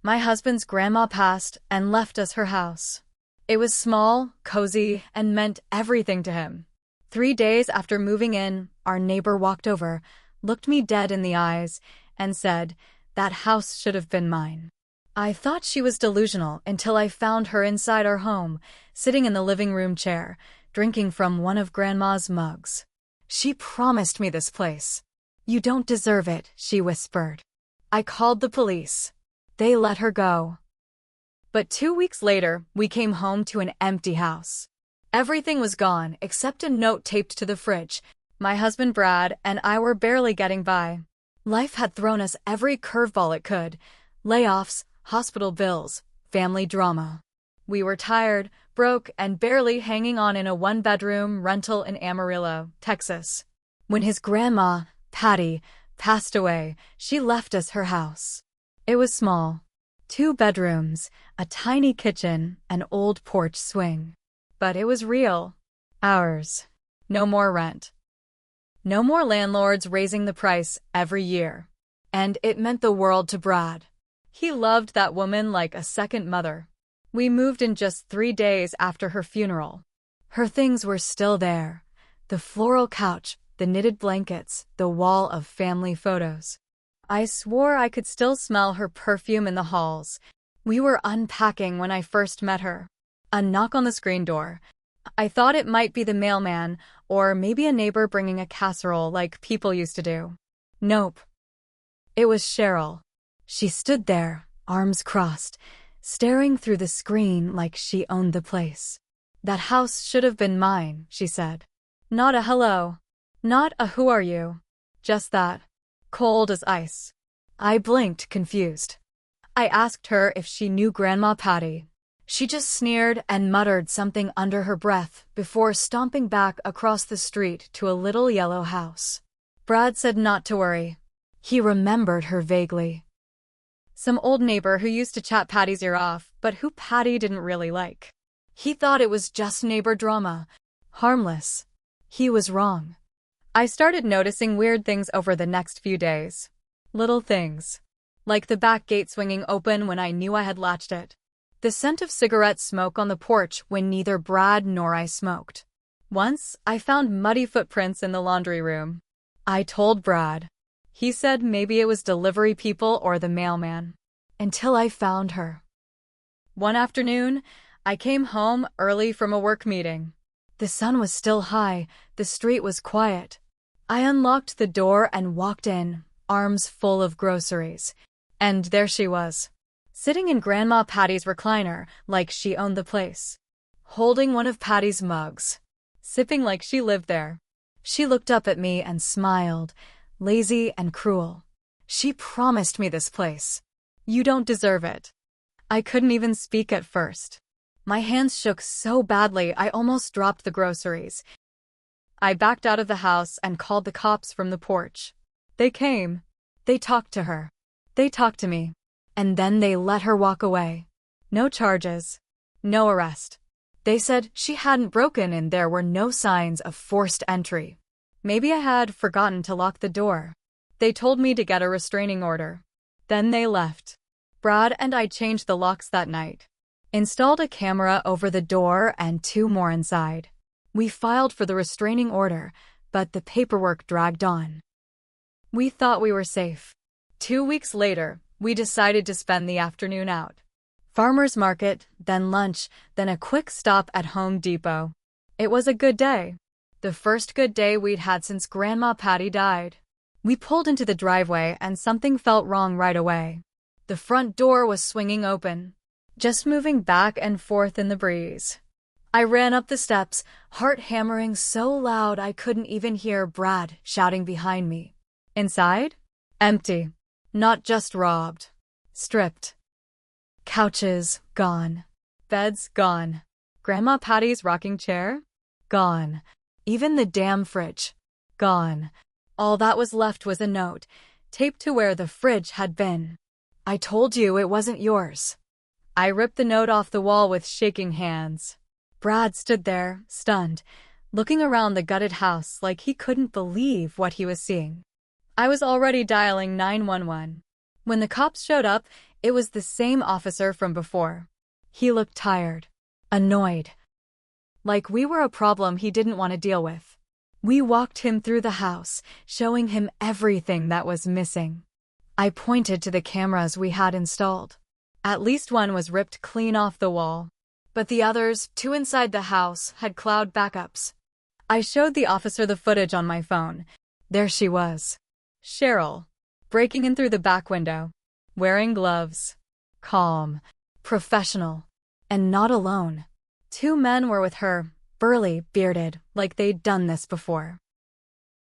My husband's grandma passed and left us her house. It was small, cozy, and meant everything to him. 3 days after moving in, our neighbor walked over, looked me dead in the eyes, and said, "That house should have been mine." I thought she was delusional until I found her inside our home, sitting in the living room chair, drinking from one of Grandma's mugs. She promised me this place. "You don't deserve it," she whispered. I called the police. They let her go. But 2 weeks later, we came home to an empty house. Everything was gone except a note taped to the fridge. My husband Brad and I were barely getting by. Life had thrown us every curveball it could: layoffs, hospital bills, family drama. We were tired, broke, and barely hanging on in a one-bedroom rental in Amarillo, Texas. When his grandma, Patty, passed away, she left us her house. It was small. 2 bedrooms, a tiny kitchen, an old porch swing. But it was real. Ours. No more rent. No more landlords raising the price every year. And it meant the world to Brad. He loved that woman like a second mother. We moved in just 3 days after her funeral. Her things were still there: the floral couch, the knitted blankets, the wall of family photos. I swore I could still smell her perfume in the halls. We were unpacking when I first met her. A knock on the screen door. I thought it might be the mailman, or maybe a neighbor bringing a casserole like people used to do. Nope. It was Cheryl. She stood there, arms crossed, staring through the screen like she owned the place. "That house should have been mine," she said. Not a hello. Not a "who are you?" Just that. Cold as ice. I blinked, confused. I asked her if she knew Grandma Patty. She just sneered and muttered something under her breath before stomping back across the street to a little yellow house. Brad said not to worry. He remembered her vaguely. Some old neighbor who used to chat Patty's ear off, but who Patty didn't really like. He thought it was just neighbor drama. Harmless. He was wrong. I started noticing weird things over the next few days. Little things. Like the back gate swinging open when I knew I had latched it. The scent of cigarette smoke on the porch when neither Brad nor I smoked. Once, I found muddy footprints in the laundry room. I told Brad. He said maybe it was delivery people or the mailman. Until I found her. One afternoon, I came home early from a work meeting. The sun was still high, the street was quiet. I unlocked the door and walked in, arms full of groceries. And there she was, sitting in Grandma Patty's recliner like she owned the place, holding one of Patty's mugs, sipping like she lived there. She looked up at me and smiled, lazy and cruel. She promised me this place. "You don't deserve it." I couldn't even speak at first. My hands shook so badly I almost dropped the groceries. I backed out of the house and called the cops from the porch. They came. They talked to her. They talked to me. And then they let her walk away. No charges. No arrest. They said she hadn't broken and there were no signs of forced entry. Maybe I had forgotten to lock the door. They told me to get a restraining order. Then they left. Brad and I changed the locks that night. Installed a camera over the door and 2 more inside. We filed for the restraining order, but the paperwork dragged on. We thought we were safe. 2 weeks later, we decided to spend the afternoon out. Farmer's market, then lunch, then a quick stop at Home Depot. It was a good day. The first good day we'd had since Grandma Patty died. We pulled into the driveway and something felt wrong right away. The front door was swinging open, just moving back and forth in the breeze. I ran up the steps, heart hammering so loud I couldn't even hear Brad shouting behind me. Inside? Empty. Not just robbed. Stripped. Couches, gone. Beds, gone. Grandma Patty's rocking chair? Gone. Even the damn fridge? Gone. All that was left was a note, taped to where the fridge had been. "I told you it wasn't yours." I ripped the note off the wall with shaking hands. Brad stood there, stunned, looking around the gutted house like he couldn't believe what he was seeing. I was already dialing 911. When the cops showed up, It was the same officer from before. He looked tired, annoyed, like we were a problem he didn't want to deal with. We walked him through the house, showing him everything that was missing. I pointed to the cameras we had installed. At least one was ripped clean off the wall, but the others, two inside the house, had cloud backups. I showed the officer the footage on my phone. There she was, Cheryl, breaking in through the back window, wearing gloves, calm, professional, and not alone. Two men were with her, burly, bearded, like they'd done this before.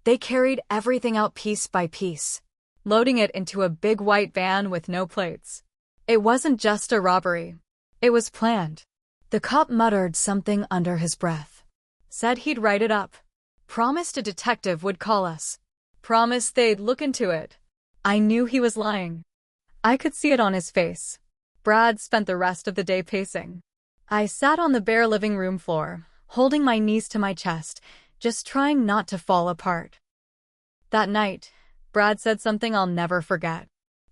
They carried everything out piece by piece, loading it into a big white van with no plates. It wasn't just a robbery. It was planned. The cop muttered something under his breath. Said he'd write it up. Promised a detective would call us. Promised they'd look into it. I knew he was lying. I could see it on his face. Brad spent the rest of the day pacing. I sat on the bare living room floor, holding my knees to my chest, just trying not to fall apart. That night, Brad said something I'll never forget.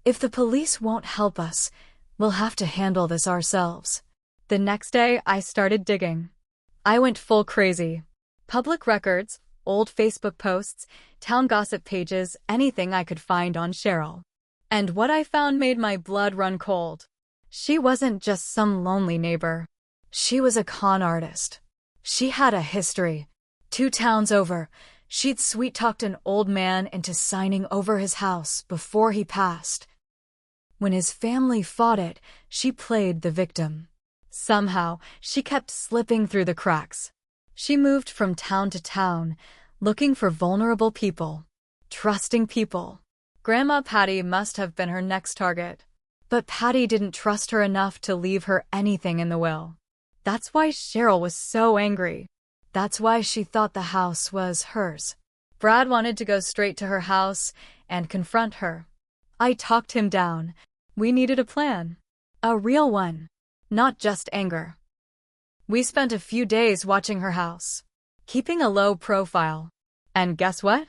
If the police won't help us, we'll have to handle this ourselves. The next day, I started digging. I went full crazy. Public records, old Facebook posts, town gossip pages, anything I could find on Cheryl. And what I found made my blood run cold. She wasn't just some lonely neighbor. She was a con artist. She had a history. 2 towns over, she'd sweet-talked an old man into signing over his house before he passed. When his family fought it, she played the victim. Somehow, she kept slipping through the cracks. She moved from town to town, looking for vulnerable people, trusting people. Grandma Patty must have been her next target. But Patty didn't trust her enough to leave her anything in the will. That's why Cheryl was so angry. That's why she thought the house was hers. Brad wanted to go straight to her house and confront her. I talked him down. We needed a plan. A real one. Not just anger. We spent a few days watching her house, keeping a low profile. And guess what?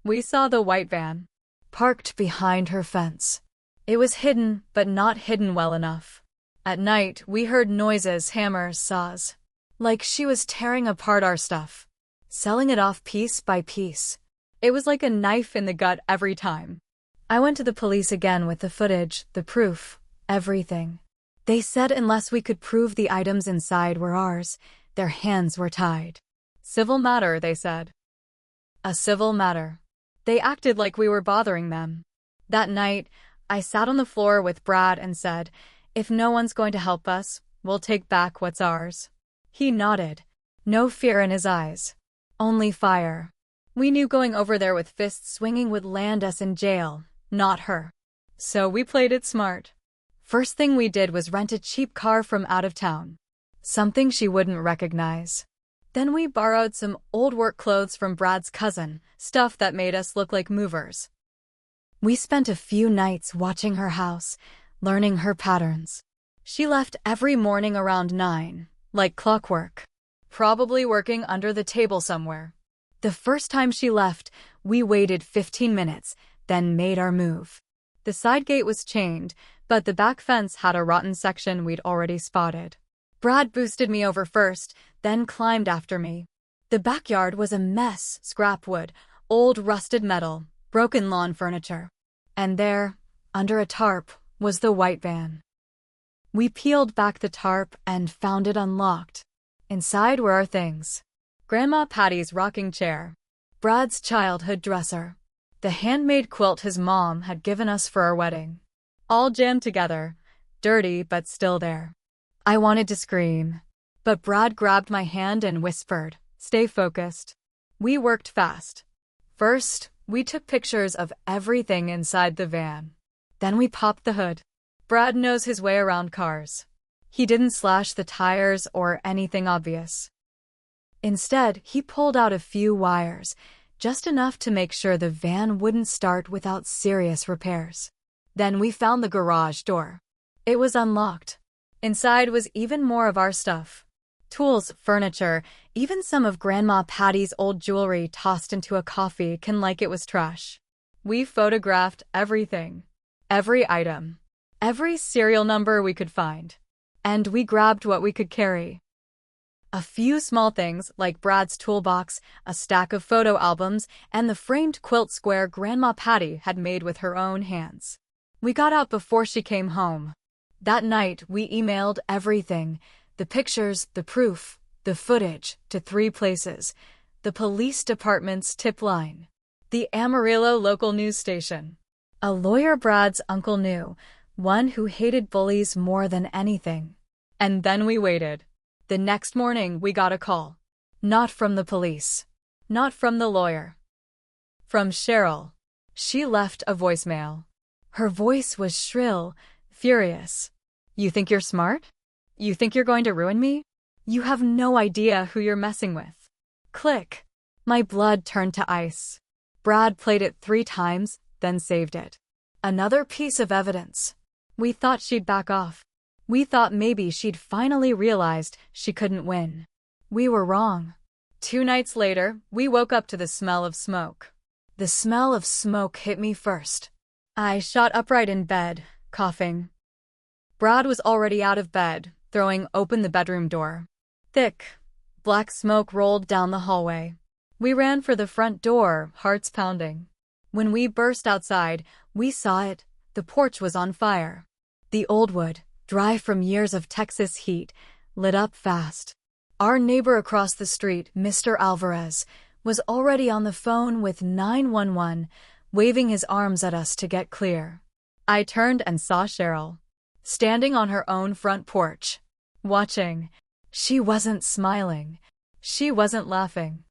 We saw the white van, parked behind her fence. It was hidden, but not hidden well enough. At night, we heard noises, hammers, saws. Like she was tearing apart our stuff, selling it off piece by piece. It was like a knife in the gut every time. I went to the police again with the footage, the proof, everything. They said unless we could prove the items inside were ours, their hands were tied. Civil matter, they said. A civil matter. They acted like we were bothering them. That night, I sat on the floor with Brad and said, if no one's going to help us, we'll take back what's ours. He nodded. No fear in his eyes. Only fire. We knew going over there with fists swinging would land us in jail, not her. So we played it smart. First thing we did was rent a cheap car from out of town. Something she wouldn't recognize. Then we borrowed some old work clothes from Brad's cousin, stuff that made us look like movers. We spent a few nights watching her house, learning her patterns. She left every morning around 9, like clockwork. Probably working under the table somewhere. The first time she left, we waited 15 minutes, then made our move. The side gate was chained, but the back fence had a rotten section we'd already spotted. Brad boosted me over first, then climbed after me. The backyard was a mess, scrap wood, old rusted metal, broken lawn furniture. And there, under a tarp, was the white van. We peeled back the tarp and found it unlocked. Inside were our things. Grandma Patty's rocking chair, Brad's childhood dresser, the handmade quilt his mom had given us for our wedding. All jammed together, dirty but still there. I wanted to scream, but Brad grabbed my hand and whispered, "Stay focused." We worked fast. First, we took pictures of everything inside the van. Then we popped the hood. Brad knows his way around cars. He didn't slash the tires or anything obvious. Instead, he pulled out a few wires, just enough to make sure the van wouldn't start without serious repairs. Then we found the garage door. It was unlocked. Inside was even more of our stuff. Tools, furniture, even some of Grandma Patty's old jewelry tossed into a coffee can like it was trash. We photographed everything. Every item. every serial number we could find. And we grabbed what we could carry. A few small things like Brad's toolbox, a stack of photo albums, and the framed quilt square Grandma Patty had made with her own hands. We got out before she came home. That night, we emailed everything, the pictures, the proof, the footage, to 3 places: the police department's tip line, the Amarillo local news station, a lawyer Brad's uncle knew, one who hated bullies more than anything. And then we waited. The next morning, we got a call. Not from the police. Not from the lawyer. From Cheryl. She left a voicemail. Her voice was shrill, furious. You think you're smart? You think you're going to ruin me? You have no idea who you're messing with. Click. My blood turned to ice. Brad played it 3 times, then saved it. Another piece of evidence. We thought she'd back off. We thought maybe she'd finally realized she couldn't win. We were wrong. 2 nights later, we woke up to the smell of smoke. The smell of smoke hit me first. I shot upright in bed, coughing. Brad was already out of bed, throwing open the bedroom door. Thick, black smoke rolled down the hallway. We ran for the front door, hearts pounding. When we burst outside, we saw it. The porch was on fire. The old wood, dry from years of Texas heat, lit up fast. Our neighbor across the street, Mr. Alvarez, was already on the phone with 911, waving his arms at us to get clear. I turned and saw Cheryl, standing on her own front porch, watching. She wasn't smiling. She wasn't laughing.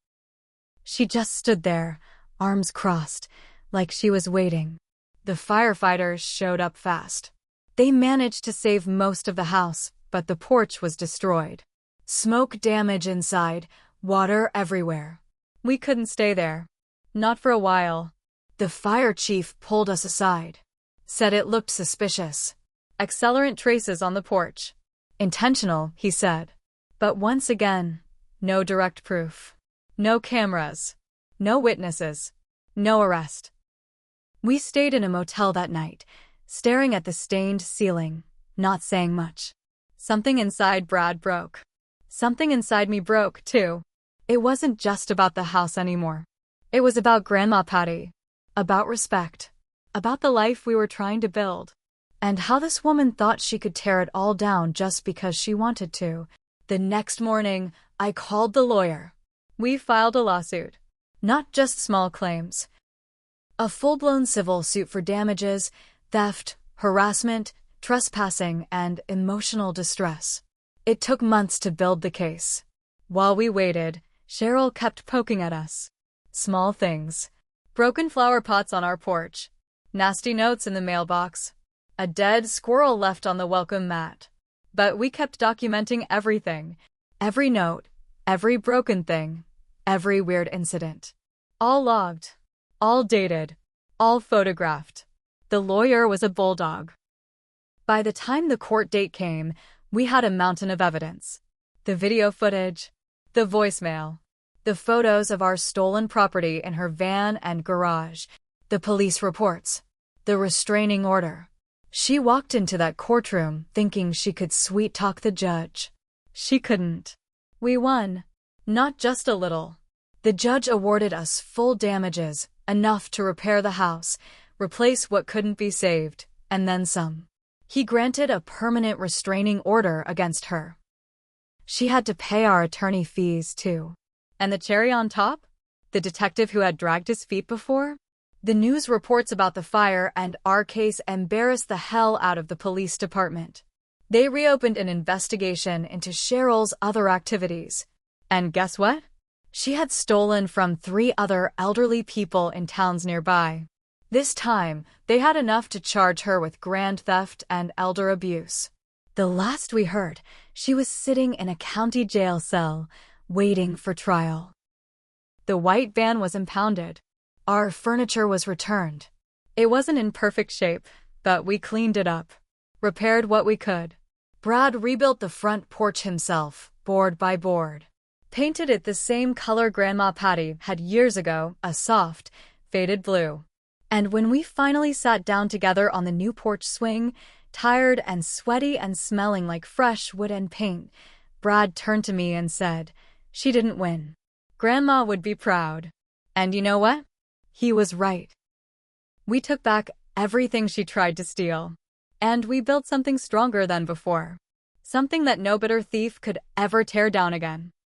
She just stood there, arms crossed, like she was waiting. The firefighters showed up fast. They managed to save most of the house, but the porch was destroyed. Smoke damage inside, water everywhere. We couldn't stay there. Not for a while. The fire chief pulled us aside. Said it looked suspicious. Accelerant traces on the porch. Intentional, he said. But once again, no direct proof. No cameras. No witnesses. No arrest. We stayed in a motel that night, staring at the stained ceiling, not saying much. Something inside Brad broke. Something inside me broke, too. It wasn't just about the house anymore. It was about Grandma Patty. About respect. About the life we were trying to build. And how this woman thought she could tear it all down just because she wanted to. The next morning, I called the lawyer. We filed a lawsuit. Not just small claims. A full-blown civil suit for damages, theft, harassment, trespassing, and emotional distress. It took months to build the case. While we waited, Cheryl kept poking at us. Small things. Broken flower pots on our porch. Nasty notes in the mailbox. A dead squirrel left on the welcome mat. But we kept documenting everything. Every note. Every broken thing. Every weird incident. All logged. All dated. All photographed. The lawyer was a bulldog. By the time the court date came, we had a mountain of evidence. The video footage. The voicemail. The photos of our stolen property in her van and garage. The police reports. The restraining order. She walked into that courtroom thinking she could sweet-talk the judge. She couldn't. We won. Not just a little. The judge awarded us full damages, enough to repair the house, replace what couldn't be saved, and then some. He granted a permanent restraining order against her. She had to pay our attorney fees, too. And the cherry on top? The detective who had dragged his feet before? The news reports about the fire and our case embarrassed the hell out of the police department. They reopened an investigation into Cheryl's other activities. And guess what? She had stolen from 3 other elderly people in towns nearby. This time, they had enough to charge her with grand theft and elder abuse. The last we heard, she was sitting in a county jail cell, waiting for trial. The white van was impounded. Our furniture was returned. It wasn't in perfect shape, but we cleaned it up. Repaired what we could. Brad rebuilt the front porch himself, board by board. Painted it the same color Grandma Patty had years ago, a soft, faded blue. And when we finally sat down together on the new porch swing, Tired and sweaty and smelling like fresh wood and paint, Brad turned to me and said, "She didn't win. Grandma would be proud." And you know what? He was right. We took back everything she tried to steal. And we built something stronger than before. Something that no bitter thief could ever tear down again.